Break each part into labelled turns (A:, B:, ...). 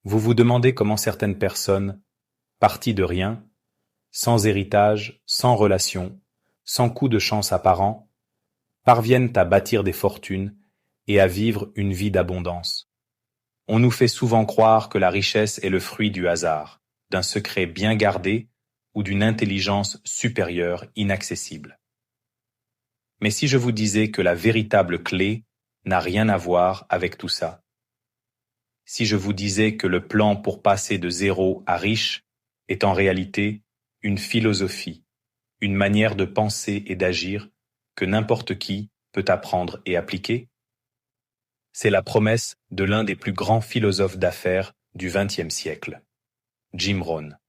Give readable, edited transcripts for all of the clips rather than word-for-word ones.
A: Vous vous demandez comment certaines personnes, parties de rien, sans héritage, sans relation, sans coup de chance apparent, parviennent à bâtir des fortunes et à vivre une vie d'abondance. On nous fait souvent croire que la richesse est le fruit du hasard, d'un secret bien gardé ou d'une intelligence supérieure inaccessible. Mais si je vous disais que la véritable clé n'a rien à voir avec tout ça? Si je vous disais que le plan pour passer de zéro à riche est en réalité une philosophie, une manière de penser et d'agir que n'importe qui peut apprendre et appliquer? C'est la promesse de l'un des plus grands philosophes d'affaires du XXe siècle, Jim Rohn.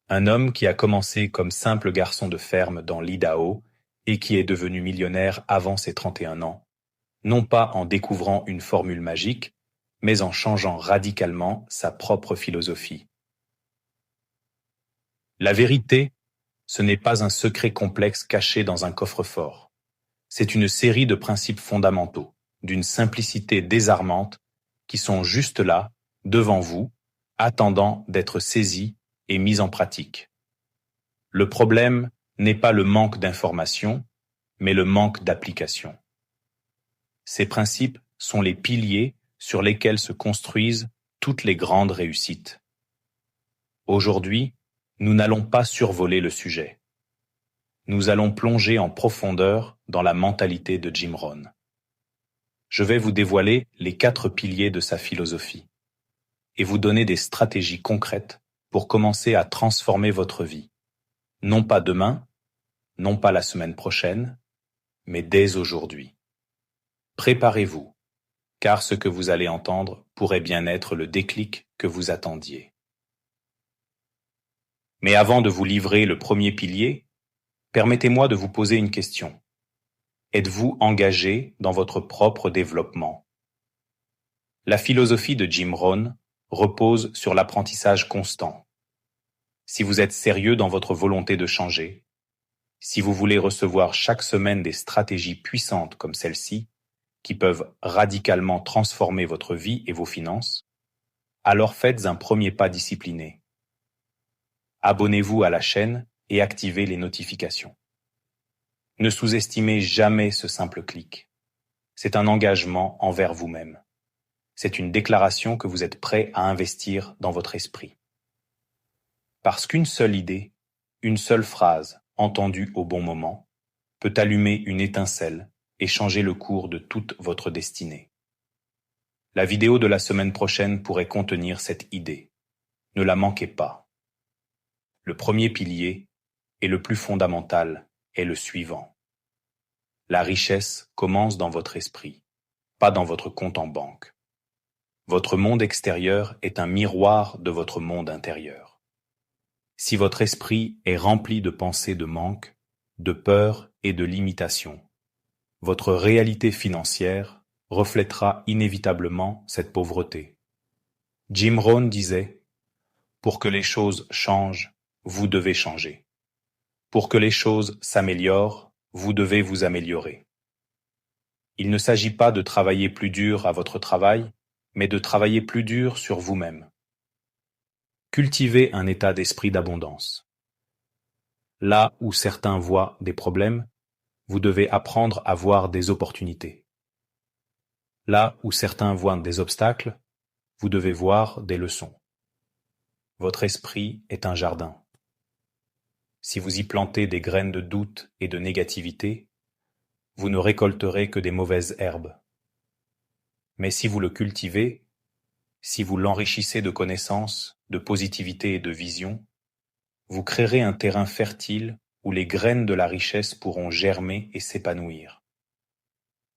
A: Un homme qui a commencé comme simple garçon de ferme dans l'Idaho et qui est devenu millionnaire avant ses 31 ans, non pas en découvrant une formule magique, mais en changeant radicalement sa propre philosophie. La vérité, ce n'est pas un secret complexe caché dans un coffre-fort. C'est une série de principes fondamentaux, d'une simplicité désarmante, qui sont juste là, devant vous, attendant d'être saisis et mis en pratique. Le problème n'est pas le manque d'information, mais le manque d'application. Ces principes sont les piliers sur lesquels se construisent toutes les grandes réussites. Aujourd'hui, nous n'allons pas survoler le sujet. Nous allons plonger en profondeur dans la mentalité de Jim Rohn. Je vais vous dévoiler les 4 piliers de sa philosophie et vous donner des stratégies concrètes pour commencer à transformer votre vie. Non pas demain, non pas la semaine prochaine, mais dès aujourd'hui. Préparez-vous, car ce que vous allez entendre pourrait bien être le déclic que vous attendiez. Mais avant de vous livrer le premier pilier, permettez-moi de vous poser une question. Êtes-vous engagé dans votre propre développement? La philosophie de Jim Rohn repose sur l'apprentissage constant. Si vous êtes sérieux dans votre volonté de changer, si vous voulez recevoir chaque semaine des stratégies puissantes comme celle-ci, qui peuvent radicalement transformer votre vie et vos finances, alors faites un premier pas discipliné. Abonnez-vous à la chaîne et activez les notifications. Ne sous-estimez jamais ce simple clic. C'est un engagement envers vous-même. C'est une déclaration que vous êtes prêt à investir dans votre esprit. Parce qu'une seule idée, une seule phrase, entendue au bon moment, peut allumer une étincelle et changer le cours de toute votre destinée. La vidéo de la semaine prochaine pourrait contenir cette idée. Ne la manquez pas. Le premier pilier, et le plus fondamental, est le suivant. La richesse commence dans votre esprit, pas dans votre compte en banque. Votre monde extérieur est un miroir de votre monde intérieur. Si votre esprit est rempli de pensées de manque, de peur et de limitation, votre réalité financière reflètera inévitablement cette pauvreté. Jim Rohn disait « Pour que les choses changent, vous devez changer. Pour que les choses s'améliorent, vous devez vous améliorer. » Il ne s'agit pas de travailler plus dur à votre travail, mais de travailler plus dur sur vous-même. Cultivez un état d'esprit d'abondance. Là où certains voient des problèmes, vous devez apprendre à voir des opportunités. Là où certains voient des obstacles, vous devez voir des leçons. Votre esprit est un jardin. Si vous y plantez des graines de doute et de négativité, vous ne récolterez que des mauvaises herbes. Mais si vous le cultivez, si vous l'enrichissez de connaissances, de positivité et de vision, vous créerez un terrain fertile où les graines de la richesse pourront germer et s'épanouir.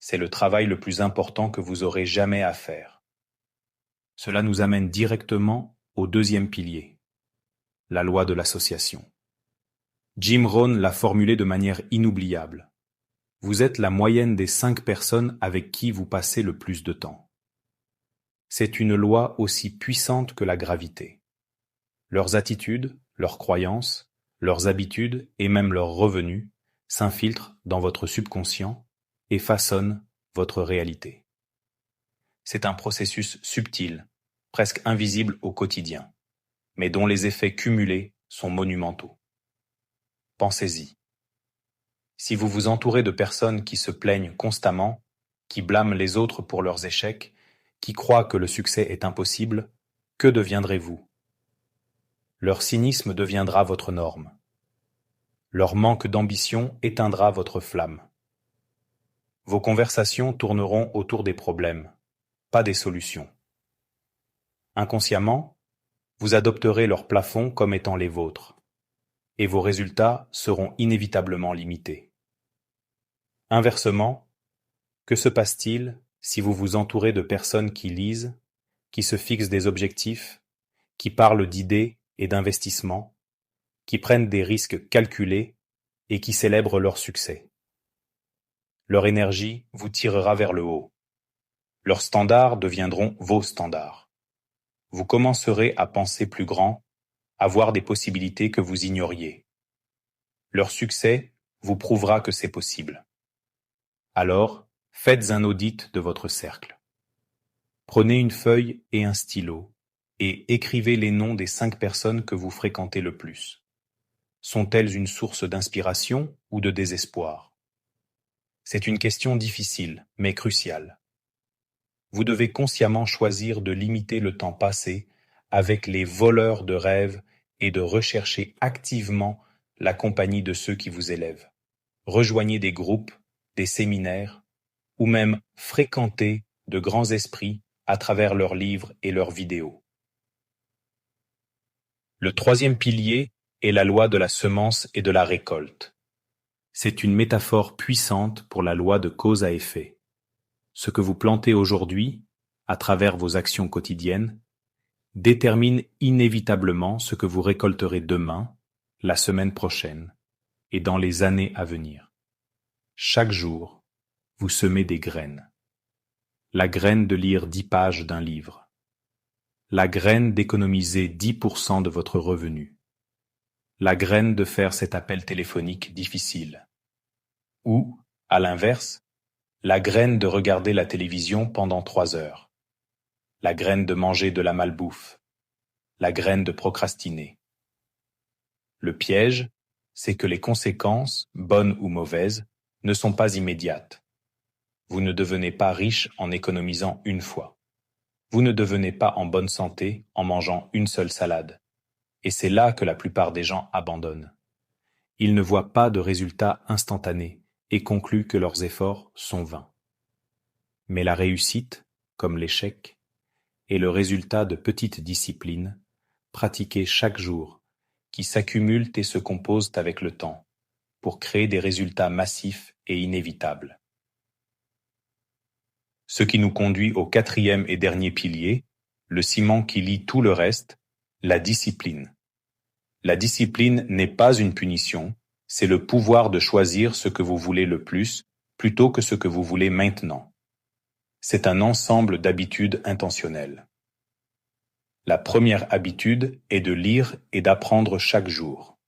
A: C'est le travail le plus important que vous aurez jamais à faire. Cela nous amène directement au deuxième pilier, la loi de l'association. Jim Rohn l'a formulé de manière inoubliable. Vous êtes la moyenne des 5 personnes avec qui vous passez le plus de temps. C'est une loi aussi puissante que la gravité. Leurs attitudes, leurs croyances, leurs habitudes et même leurs revenus s'infiltrent dans votre subconscient et façonnent votre réalité. C'est un processus subtil, presque invisibles au quotidien, mais dont les effets cumulés sont monumentaux. Pensez-y. Si vous vous entourez de personnes qui se plaignent constamment, qui blâment les autres pour leurs échecs, qui croient que le succès est impossible, que deviendrez-vous? Leur cynisme deviendra votre norme. Leur manque d'ambition éteindra votre flamme. Vos conversations tourneront autour des problèmes, pas des solutions. Inconsciemment, vous adopterez leurs plafonds comme étant les vôtres, et vos résultats seront inévitablement limités. Inversement, que se passe-t-il si vous vous entourez de personnes qui lisent, qui se fixent des objectifs, qui parlent d'idées et d'investissements, qui prennent des risques calculés et qui célèbrent leur succès? Leur énergie vous tirera vers le haut. Leurs standards deviendront vos standards. Vous commencerez à penser plus grand, à voir des possibilités que vous ignoriez. Leur succès vous prouvera que c'est possible. Alors, faites un audit de votre cercle. Prenez une feuille et un stylo et écrivez les noms des 5 personnes que vous fréquentez le plus. Sont-elles une source d'inspiration ou de désespoir? C'est une question difficile, mais cruciale. Vous devez consciemment choisir de limiter le temps passé avec les voleurs de rêves et de rechercher activement la compagnie de ceux qui vous élèvent. Rejoignez des groupes, des séminaires, ou même fréquentez de grands esprits à travers leurs livres et leurs vidéos. Le 3e pilier est la loi de la semence et de la récolte. C'est une métaphore puissante pour la loi de cause à effet. Ce que vous plantez aujourd'hui, à travers vos actions quotidiennes, détermine inévitablement ce que vous récolterez demain, la semaine prochaine et dans les années à venir. Chaque jour, vous semez des graines. La graine de lire 10 pages d'un livre. La graine d'économiser 10% de votre revenu. La graine de faire cet appel téléphonique difficile. Ou, à l'inverse, la graine de regarder la télévision pendant 3 heures. La graine de manger de la malbouffe. La graine de procrastiner. Le piège, c'est que les conséquences, bonnes ou mauvaises, ne sont pas immédiates. Vous ne devenez pas riche en économisant une fois. Vous ne devenez pas en bonne santé en mangeant une seule salade. Et c'est là que la plupart des gens abandonnent. Ils ne voient pas de résultats instantanés et concluent que leurs efforts sont vains. Mais la réussite, comme l'échec, est le résultat de petites disciplines, pratiquées chaque jour, qui s'accumulent et se composent avec le temps, pour créer des résultats massifs et inévitables. Ce qui nous conduit au 4e et dernier pilier, le ciment qui lie tout le reste, la discipline. La discipline n'est pas une punition, c'est le pouvoir de choisir ce que vous voulez le plus, plutôt que ce que vous voulez maintenant. C'est un ensemble d'habitudes intentionnelles. La première habitude est de lire et d'apprendre chaque jour.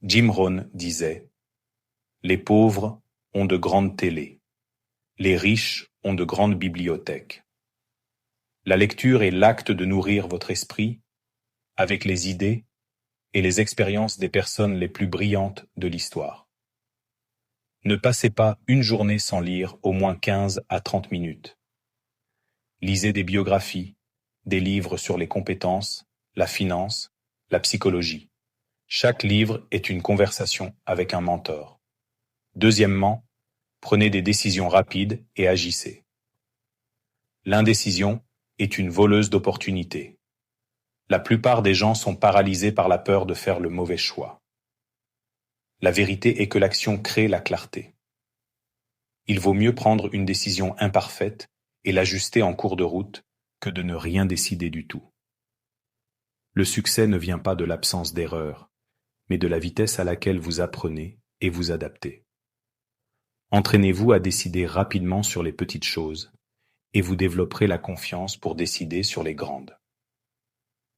A: Jim Rohn disait « Les pauvres ont de grandes télés. Les riches ont de grandes bibliothèques. » La lecture est l'acte de nourrir votre esprit avec les idées et les expériences des personnes les plus brillantes de l'histoire. Ne passez pas une journée sans lire au moins 15 à 30 minutes. Lisez des biographies, des livres sur les compétences, la finance, la psychologie. Chaque livre est une conversation avec un mentor. Deuxièmement, prenez des décisions rapides et agissez. L'indécision est une voleuse d'opportunités. La plupart des gens sont paralysés par la peur de faire le mauvais choix. La vérité est que l'action crée la clarté. Il vaut mieux prendre une décision imparfaite et l'ajuster en cours de route que de ne rien décider du tout. Le succès ne vient pas de l'absence d'erreur, mais de la vitesse à laquelle vous apprenez et vous adaptez. Entraînez-vous à décider rapidement sur les petites choses, et vous développerez la confiance pour décider sur les grandes.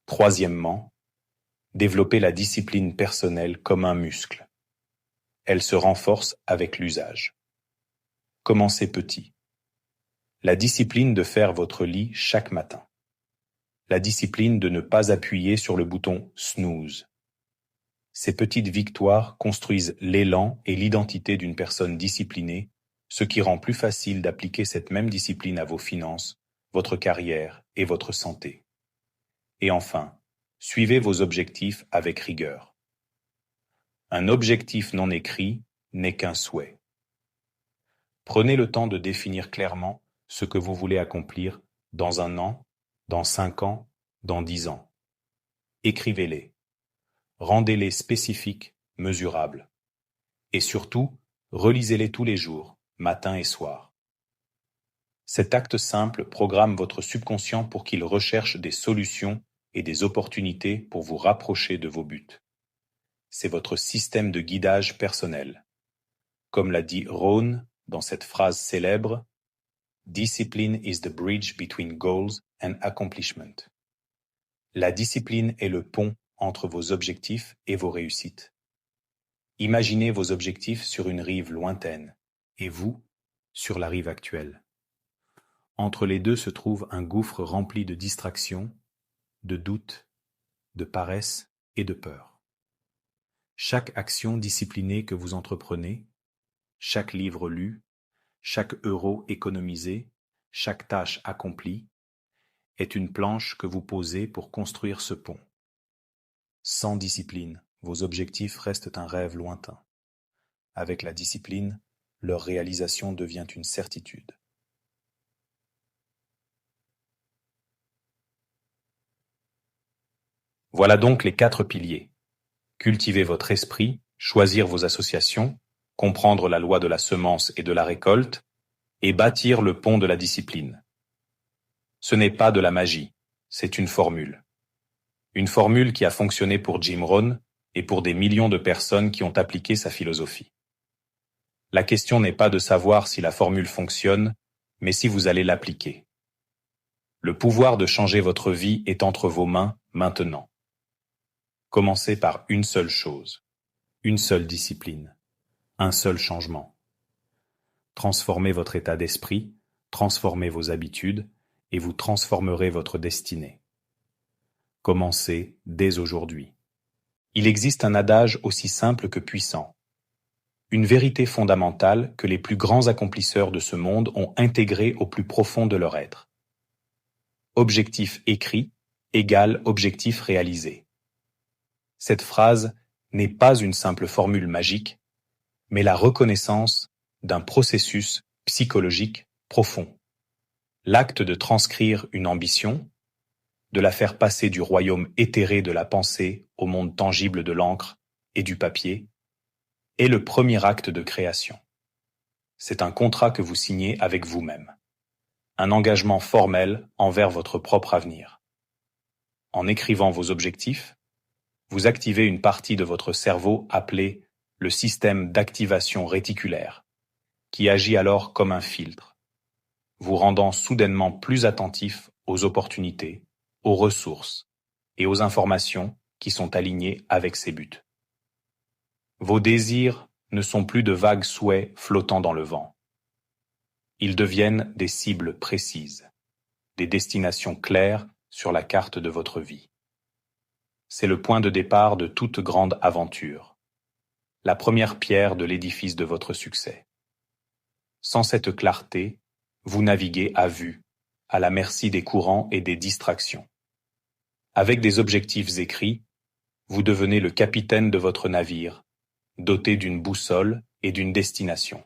A: Troisièmement, développez la discipline personnelle comme un muscle. Elle se renforce avec l'usage. Commencez petit. La discipline de faire votre lit chaque matin. la discipline de ne pas appuyer sur le bouton snooze. Ces petites victoires construisent l'élan et l'identité d'une personne disciplinée, ce qui rend plus facile d'appliquer cette même discipline à vos finances, votre carrière et votre santé. Et enfin, suivez vos objectifs avec rigueur. Un objectif non écrit n'est qu'un souhait. Prenez le temps de définir clairement ce que vous voulez accomplir dans 1 an, dans 5 ans, dans 10 ans. Écrivez-les. Rendez-les spécifiques, mesurables. Et surtout, relisez-les tous les jours, matin et soir. Cet acte simple programme votre subconscient pour qu'il recherche des solutions et des opportunités pour vous rapprocher de vos buts. C'est votre système de guidage personnel. Comme l'a dit Rohn dans cette phrase célèbre, Discipline is the bridge between goals and accomplishment. La discipline est le pont entre vos objectifs et vos réussites. Imaginez vos objectifs sur une rive lointaine et vous sur la rive actuelle. Entre les deux se trouve un gouffre rempli de distractions, de doutes, de paresse et de peur. Chaque action disciplinée que vous entreprenez, chaque livre lu, chaque euro économisé, chaque tâche accomplie, est une planche que vous posez pour construire ce pont. Sans discipline, vos objectifs restent un rêve lointain. Avec la discipline, leur réalisation devient une certitude. Voilà donc les 4 piliers. Cultiver votre esprit, choisir vos associations, comprendre la loi de la semence et de la récolte, et bâtir le pont de la discipline. Ce n'est pas de la magie, c'est une formule. Une formule qui a fonctionné pour Jim Rohn et pour des millions de personnes qui ont appliqué sa philosophie. La question n'est pas de savoir si la formule fonctionne, mais si vous allez l'appliquer. Le pouvoir de changer votre vie est entre vos mains maintenant. Commencez par une seule chose, une seule discipline, un seul changement. Transformez votre état d'esprit, transformez vos habitudes, et vous transformerez votre destinée. Commencez dès aujourd'hui. Il existe un adage aussi simple que puissant. Une vérité fondamentale que les plus grands accomplisseurs de ce monde ont intégrée au plus profond de leur être. Objectif écrit égale objectif réalisé. Cette phrase n'est pas une simple formule magique, mais la reconnaissance d'un processus psychologique profond. L'acte de transcrire une ambition, de la faire passer du royaume éthéré de la pensée au monde tangible de l'encre et du papier, est le premier acte de création. C'est un contrat que vous signez avec vous-même. Un engagement formel envers votre propre avenir. En écrivant vos objectifs, vous activez une partie de votre cerveau appelée le système d'activation réticulaire, qui agit alors comme un filtre, vous rendant soudainement plus attentif aux opportunités, aux ressources et aux informations qui sont alignées avec ces buts. Vos désirs ne sont plus de vagues souhaits flottant dans le vent. Ils deviennent des cibles précises, des destinations claires sur la carte de votre vie. C'est le point de départ de toute grande aventure, la première pierre de l'édifice de votre succès. Sans cette clarté, vous naviguez à vue, à la merci des courants et des distractions. Avec des objectifs écrits, vous devenez le capitaine de votre navire, doté d'une boussole et d'une destination.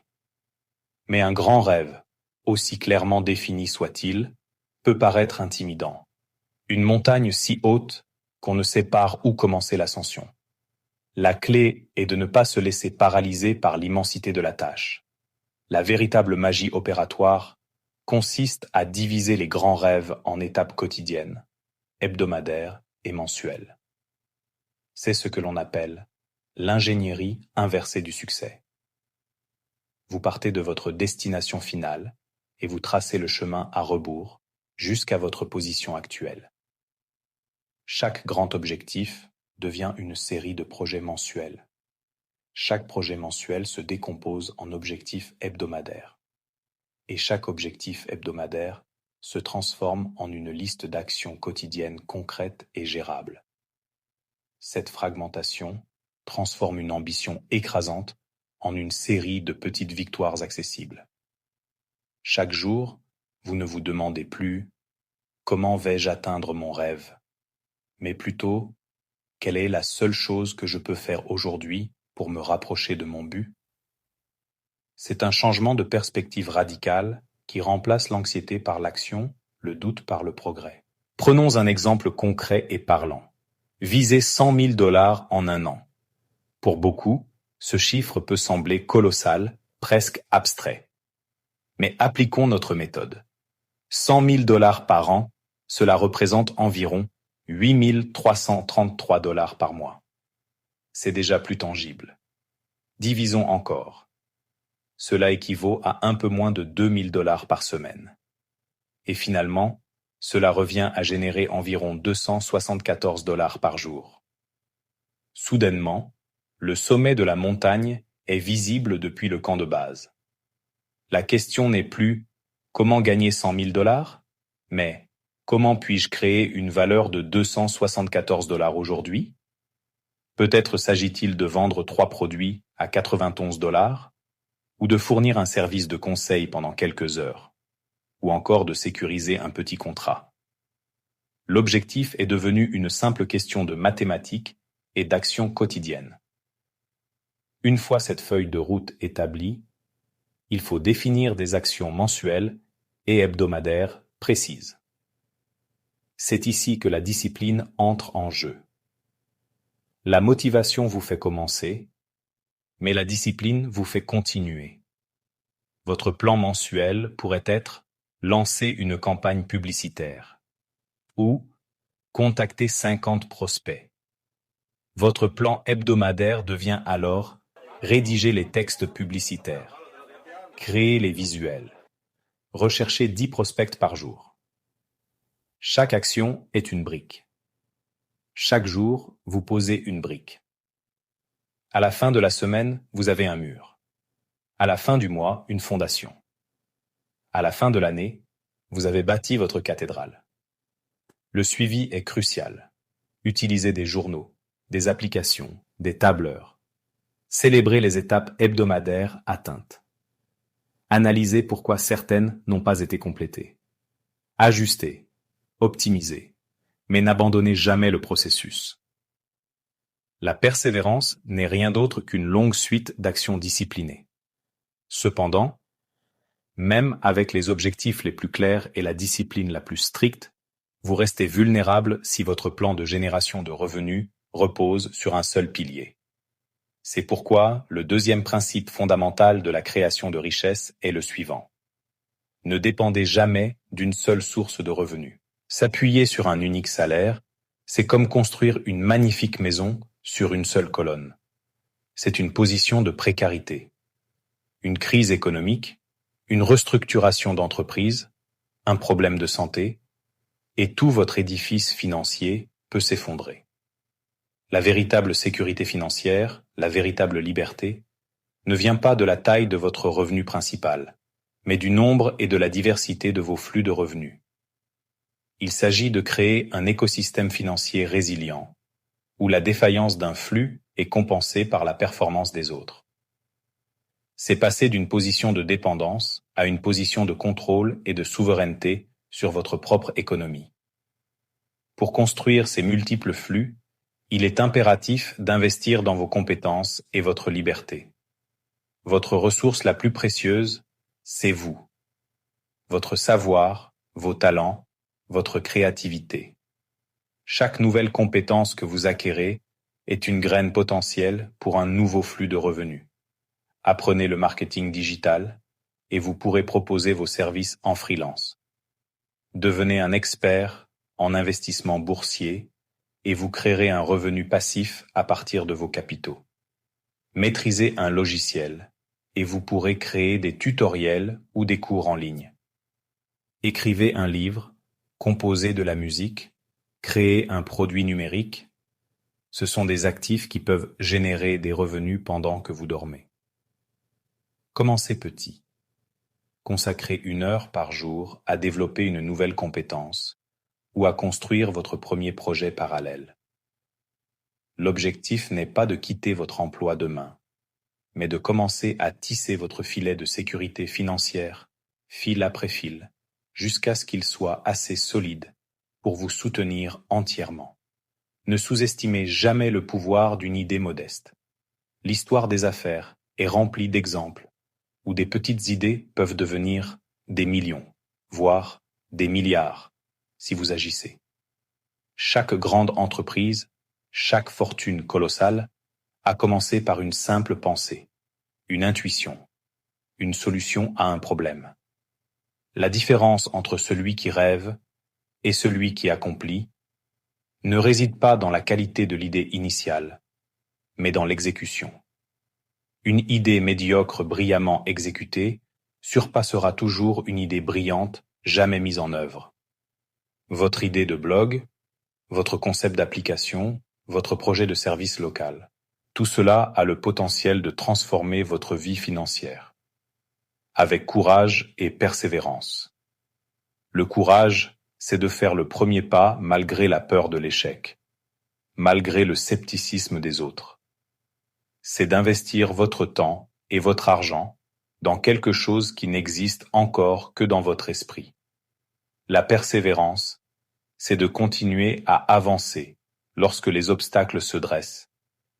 A: Mais un grand rêve, aussi clairement défini soit-il, peut paraître intimidant. Une montagne si haute qu'on ne sait par où commencer l'ascension. La clé est de ne pas se laisser paralyser par l'immensité de la tâche. La véritable magie opératoire consiste à diviser les grands rêves en étapes quotidiennes, hebdomadaires et mensuelles. C'est ce que l'on appelle l'ingénierie inversée du succès. Vous partez de votre destination finale et vous tracez le chemin à rebours jusqu'à votre position actuelle. Chaque grand objectif devient une série de projets mensuels. Chaque projet mensuel se décompose en objectifs hebdomadaires. Et chaque objectif hebdomadaire se transforme en une liste d'actions quotidiennes concrètes et gérables. Cette fragmentation transforme une ambition écrasante en une série de petites victoires accessibles. Chaque jour, vous ne vous demandez plus « Comment vais-je atteindre mon rêve ?» mais plutôt « Quelle est la seule chose que je peux faire aujourd'hui pour me rapprocher de mon but ?» C'est un changement de perspective radical qui remplace l'anxiété par l'action, le doute par le progrès. Prenons un exemple concret et parlant. Visez 100 000 $ en un an. Pour beaucoup, ce chiffre peut sembler colossal, presque abstrait. Mais appliquons notre méthode. 100 000 $ par an, cela représente environ 8 333 $ par mois. C'est déjà plus tangible. Divisons encore. Cela équivaut à un peu moins de 2 000 $ par semaine. Et finalement, cela revient à générer environ 274 $ par jour. Soudainement, le sommet de la montagne est visible depuis le camp de base. La question n'est plus « Comment gagner 100 000 $?», mais « Comment puis-je créer une valeur de 274 $ aujourd'hui ?» Peut-être s'agit-il de vendre 3 produits à 91 $ ou de fournir un service de conseil pendant quelques heures, ou encore de sécuriser un petit contrat. L'objectif est devenu une simple question de mathématiques et d'action quotidienne. Une fois cette feuille de route établie, il faut définir des actions mensuelles et hebdomadaires précises. C'est ici que la discipline entre en jeu. La motivation vous fait commencer, mais la discipline vous fait continuer. Votre plan mensuel pourrait être lancer une campagne publicitaire ou contacter 50 prospects. Votre plan hebdomadaire devient alors rédiger les textes publicitaires, créer les visuels, rechercher 10 prospects par jour. Chaque action est une brique. Chaque jour, vous posez une brique. À la fin de la semaine, vous avez un mur. À la fin du mois, une fondation. À la fin de l'année, vous avez bâti votre cathédrale. Le suivi est crucial. Utilisez des journaux, des applications, des tableurs. Célébrez les étapes hebdomadaires atteintes. Analysez pourquoi certaines n'ont pas été complétées. Ajustez, optimisez, mais n'abandonnez jamais le processus. La persévérance n'est rien d'autre qu'une longue suite d'actions disciplinées. Cependant, même avec les objectifs les plus clairs et la discipline la plus stricte, vous restez vulnérable si votre plan de génération de revenus repose sur un seul pilier. C'est pourquoi le deuxième principe fondamental de la création de richesse est le suivant. Ne dépendez jamais d'une seule source de revenus. S'appuyer sur un unique salaire, c'est comme construire une magnifique maison sur une seule colonne. C'est une position de précarité. Une crise économique, une restructuration d'entreprise, un problème de santé, et tout votre édifice financier peut s'effondrer. La véritable sécurité financière, la véritable liberté, ne vient pas de la taille de votre revenu principal, mais du nombre et de la diversité de vos flux de revenus. Il s'agit de créer un écosystème financier résilient, où la défaillance d'un flux est compensée par la performance des autres. C'est passer d'une position de dépendance à une position de contrôle et de souveraineté sur votre propre économie. Pour construire ces multiples flux, il est impératif d'investir dans vos compétences et votre liberté. Votre ressource la plus précieuse, c'est vous. Votre savoir, vos talents, votre créativité. Chaque nouvelle compétence que vous acquérez est une graine potentielle pour un nouveau flux de revenus. Apprenez le marketing digital et vous pourrez proposer vos services en freelance. Devenez un expert en investissement boursier et vous créerez un revenu passif à partir de vos capitaux. Maîtrisez un logiciel et vous pourrez créer des tutoriels ou des cours en ligne. Écrivez un livre, composez de la musique, créez un produit numérique. Ce sont des actifs qui peuvent générer des revenus pendant que vous dormez. Commencez petit. consacrer 1 heure par jour à développer une nouvelle compétence ou à construire votre premier projet parallèle. L'objectif n'est pas de quitter votre emploi demain, mais de commencer à tisser votre filet de sécurité financière, fil après fil, jusqu'à ce qu'il soit assez solide pour vous soutenir entièrement. Ne sous-estimez jamais le pouvoir d'une idée modeste. L'histoire des affaires est remplie d'exemples où des petites idées peuvent devenir des millions, voire des milliards, si vous agissez. Chaque grande entreprise, chaque fortune colossale a commencé par une simple pensée, une intuition, une solution à un problème. La différence entre celui qui rêve et celui qui accomplit ne réside pas dans la qualité de l'idée initiale, mais dans l'exécution. Une idée médiocre brillamment exécutée surpassera toujours une idée brillante jamais mise en œuvre. Votre idée de blog, votre concept d'application, votre projet de service local, tout cela a le potentiel de transformer votre vie financière. Avec courage et persévérance. Le courage, c'est de faire le premier pas malgré la peur de l'échec, malgré le scepticisme des autres. C'est d'investir votre temps et votre argent dans quelque chose qui n'existe encore que dans votre esprit. La persévérance, c'est de continuer à avancer lorsque les obstacles se dressent,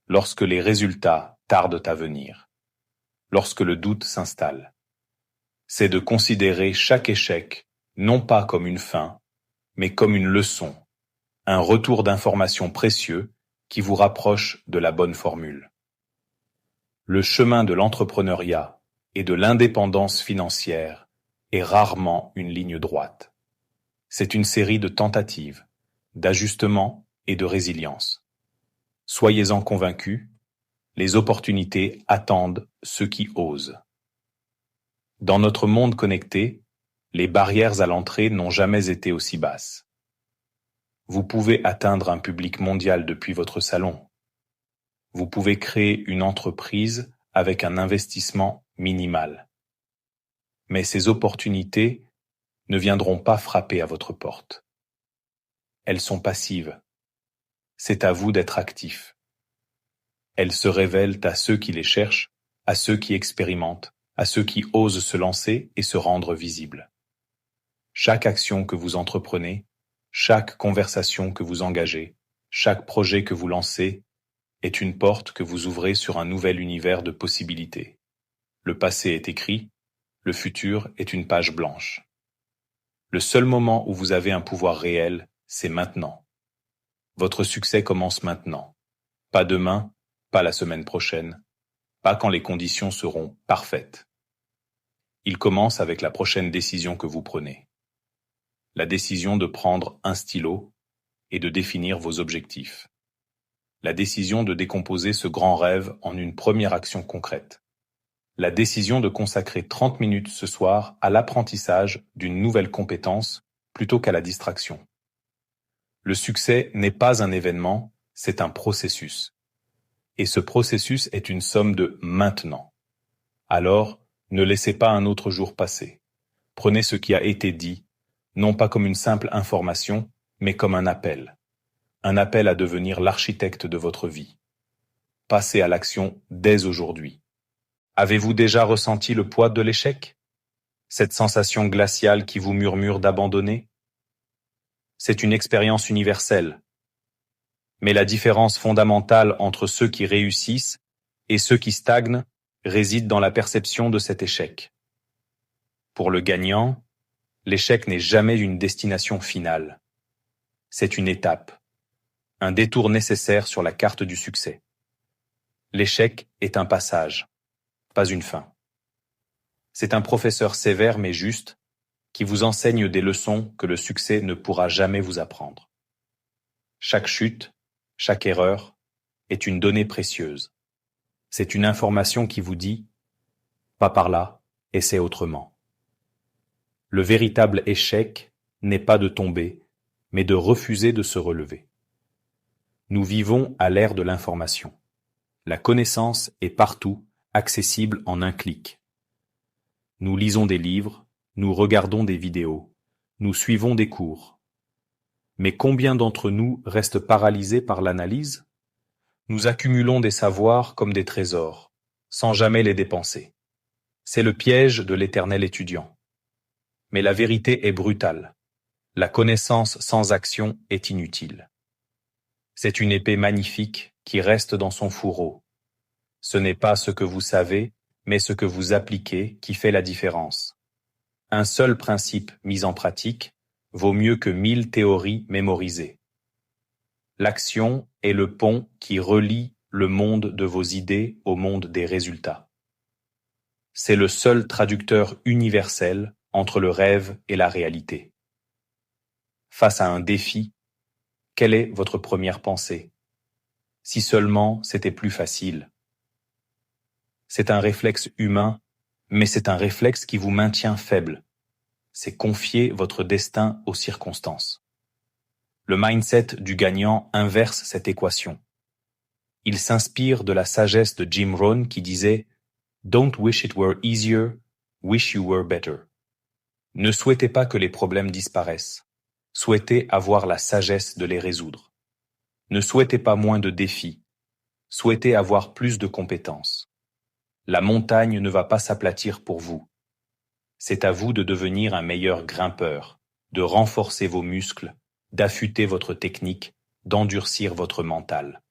A: lorsque les résultats tardent à venir, lorsque le doute s'installe. C'est de considérer chaque échec non pas comme une fin, mais comme une leçon, un retour d'informations précieux qui vous rapproche de la bonne formule. Le chemin de l'entrepreneuriat et de l'indépendance financière est rarement une ligne droite. C'est une série de tentatives, d'ajustements et de résilience. Soyez-en convaincus, les opportunités attendent ceux qui osent. Dans notre monde connecté, les barrières à l'entrée n'ont jamais été aussi basses. Vous pouvez atteindre un public mondial depuis votre salon. Vous pouvez créer une entreprise avec un investissement minimal. Mais ces opportunités ne viendront pas frapper à votre porte. Elles sont passives. C'est à vous d'être actif. Elles se révèlent à ceux qui les cherchent, à ceux qui expérimentent, à ceux qui osent se lancer et se rendre visibles. Chaque action que vous entreprenez, chaque conversation que vous engagez, chaque projet que vous lancez est une porte que vous ouvrez sur un nouvel univers de possibilités. Le passé est écrit, le futur est une page blanche. Le seul moment où vous avez un pouvoir réel, c'est maintenant. Votre succès commence maintenant. Pas demain, pas la semaine prochaine, pas quand les conditions seront parfaites. Il commence avec la prochaine décision que vous prenez. La décision de prendre un stylo et de définir vos objectifs. La décision de décomposer ce grand rêve en une première action concrète. La décision de consacrer 30 minutes ce soir à l'apprentissage d'une nouvelle compétence plutôt qu'à la distraction. Le succès n'est pas un événement, c'est un processus. Et ce processus est une somme de maintenant. Alors, ne laissez pas un autre jour passer. Prenez ce qui a été dit, non pas comme une simple information, mais comme un appel. Un appel à devenir l'architecte de votre vie. Passez à l'action dès aujourd'hui. Avez-vous déjà ressenti le poids de l'échec? Cette sensation glaciale qui vous murmure d'abandonner? C'est une expérience universelle. Mais la différence fondamentale entre ceux qui réussissent et ceux qui stagnent réside dans la perception de cet échec. Pour le gagnant, l'échec n'est jamais une destination finale. C'est une étape, un détour nécessaire sur la carte du succès. L'échec est un passage, pas une fin. C'est un professeur sévère mais juste qui vous enseigne des leçons que le succès ne pourra jamais vous apprendre. Chaque chute, chaque erreur est une donnée précieuse. C'est une information qui vous dit « pas par là, essaie autrement ». Le véritable échec n'est pas de tomber, mais de refuser de se relever. Nous vivons à l'ère de l'information. La connaissance est partout, accessible en un clic. Nous lisons des livres, nous regardons des vidéos, nous suivons des cours. Mais combien d'entre nous restent paralysés par l'analyse? Nous accumulons des savoirs comme des trésors, sans jamais les dépenser. C'est le piège de l'éternel étudiant. Mais la vérité est brutale. La connaissance sans action est inutile. C'est une épée magnifique qui reste dans son fourreau. Ce n'est pas ce que vous savez, mais ce que vous appliquez qui fait la différence. Un seul principe mis en pratique vaut mieux que 1000 théories mémorisées. L'action est le pont qui relie le monde de vos idées au monde des résultats. C'est le seul traducteur universel entre le rêve et la réalité. Face à un défi, quelle est votre première pensée? Si seulement c'était plus facile. C'est un réflexe humain, mais c'est un réflexe qui vous maintient faible. C'est confier votre destin aux circonstances. Le mindset du gagnant inverse cette équation. Il s'inspire de la sagesse de Jim Rohn qui disait « Don't wish it were easier, wish you were better ». Ne souhaitez pas que les problèmes disparaissent. Souhaitez avoir la sagesse de les résoudre. Ne souhaitez pas moins de défis. Souhaitez avoir plus de compétences. La montagne ne va pas s'aplatir pour vous. C'est à vous de devenir un meilleur grimpeur, de renforcer vos muscles, d'affûter votre technique, d'endurcir votre mental.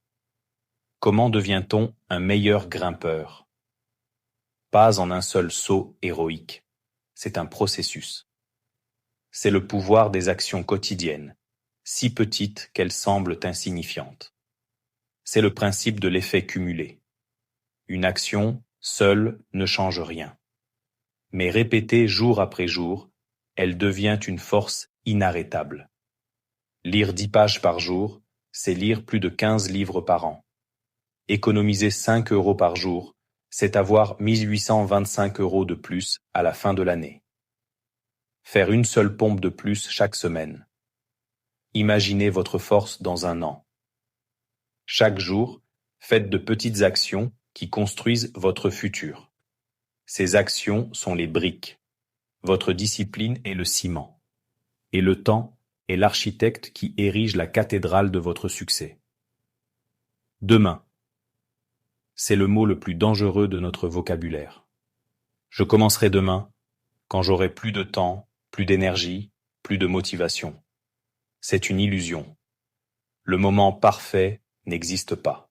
A: Comment devient-on un meilleur grimpeur? Pas en un seul saut héroïque. C'est un processus. C'est le pouvoir des actions quotidiennes, si petites qu'elles semblent insignifiantes. C'est le principe de l'effet cumulé. Une action, seule, ne change rien. Mais répétée jour après jour, elle devient une force inarrêtable. Lire 10 pages par jour, c'est lire plus de 15 livres par an. Économiser 5 € par jour, c'est avoir 1825 € de plus à la fin de l'année. Faire une seule pompe de plus chaque semaine. Imaginez votre force dans un an. Chaque jour, faites de petites actions qui construisent votre futur. Ces actions sont les briques. Votre discipline est le ciment. Et le temps est l'architecte qui érige la cathédrale de votre succès. Demain. C'est le mot le plus dangereux de notre vocabulaire. Je commencerai demain, quand j'aurai plus de temps, plus d'énergie, plus de motivation. C'est une illusion. Le moment parfait n'existe pas.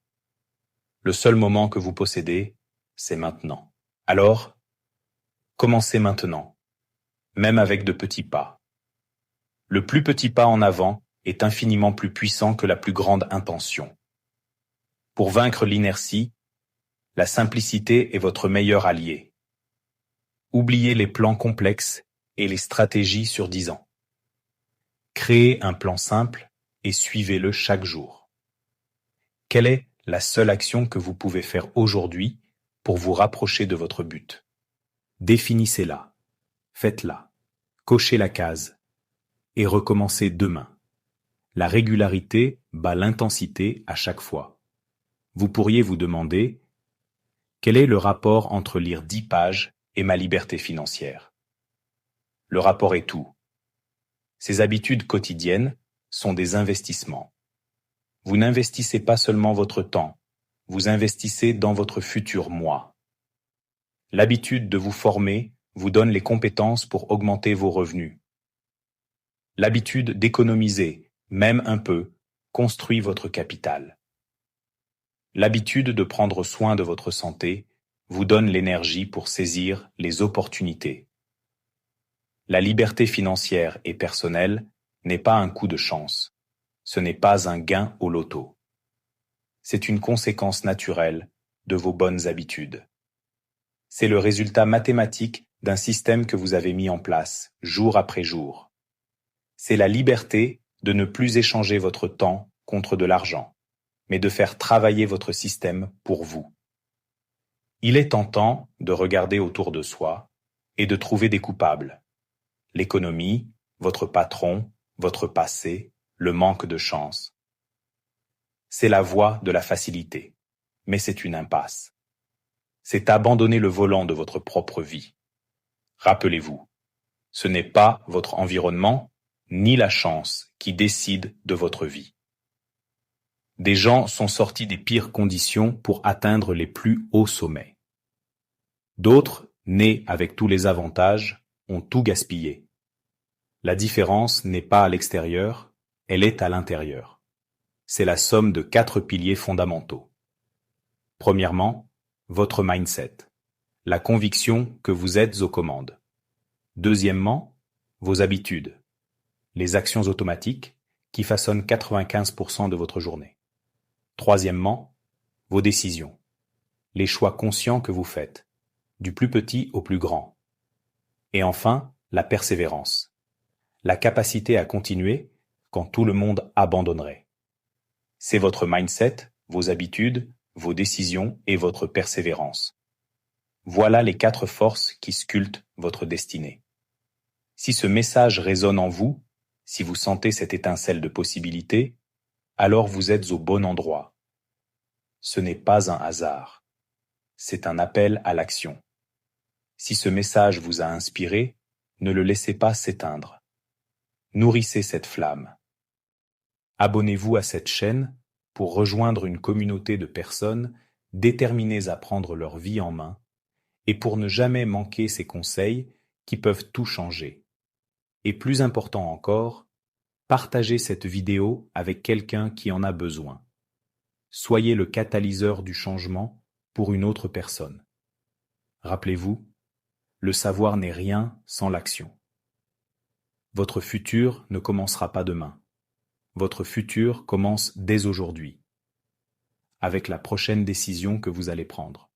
A: Le seul moment que vous possédez, c'est maintenant. Alors, commencez maintenant, même avec de petits pas. Le plus petit pas en avant est infiniment plus puissant que la plus grande intention. Pour vaincre l'inertie, la simplicité est votre meilleur allié. Oubliez les plans complexes et les stratégies sur 10 ans. Créez un plan simple et suivez-le chaque jour. Quelle est la seule action que vous pouvez faire aujourd'hui pour vous rapprocher de votre but? Définissez-la, faites-la, cochez la case et recommencez demain. La régularité bat l'intensité à chaque fois. Vous pourriez vous demander quel est le rapport entre lire 10 pages et ma liberté financière? Le rapport est tout. Ces habitudes quotidiennes sont des investissements. Vous n'investissez pas seulement votre temps, vous investissez dans votre futur moi. L'habitude de vous former vous donne les compétences pour augmenter vos revenus. L'habitude d'économiser, même un peu, construit votre capital. L'habitude de prendre soin de votre santé vous donne l'énergie pour saisir les opportunités. La liberté financière et personnelle n'est pas un coup de chance. Ce n'est pas un gain au loto. C'est une conséquence naturelle de vos bonnes habitudes. C'est le résultat mathématique d'un système que vous avez mis en place, jour après jour. C'est la liberté de ne plus échanger votre temps contre de l'argent, mais de faire travailler votre système pour vous. Il est tentant de regarder autour de soi et de trouver des coupables. L'économie, votre patron, votre passé, le manque de chance. C'est la voie de la facilité, mais c'est une impasse. C'est abandonner le volant de votre propre vie. Rappelez-vous, ce n'est pas votre environnement ni la chance qui décident de votre vie. Des gens sont sortis des pires conditions pour atteindre les plus hauts sommets. D'autres, nés avec tous les avantages, ont tout gaspillé. La différence n'est pas à l'extérieur, elle est à l'intérieur. C'est la somme de 4 piliers fondamentaux. Premièrement, votre mindset, la conviction que vous êtes aux commandes. Deuxièmement, vos habitudes, les actions automatiques qui façonnent 95% de votre journée. Troisièmement, vos décisions, les choix conscients que vous faites, du plus petit au plus grand. Et enfin, la persévérance, la capacité à continuer quand tout le monde abandonnerait. C'est votre mindset, vos habitudes, vos décisions et votre persévérance. Voilà les 4 forces qui sculptent votre destinée. Si ce message résonne en vous, si vous sentez cette étincelle de possibilité, alors vous êtes au bon endroit. Ce n'est pas un hasard. C'est un appel à l'action. Si ce message vous a inspiré, ne le laissez pas s'éteindre. Nourrissez cette flamme. Abonnez-vous à cette chaîne pour rejoindre une communauté de personnes déterminées à prendre leur vie en main et pour ne jamais manquer ces conseils qui peuvent tout changer. Et plus important encore, partagez cette vidéo avec quelqu'un qui en a besoin. Soyez le catalyseur du changement pour une autre personne. Rappelez-vous, le savoir n'est rien sans l'action. Votre futur ne commencera pas demain. Votre futur commence dès aujourd'hui, avec la prochaine décision que vous allez prendre.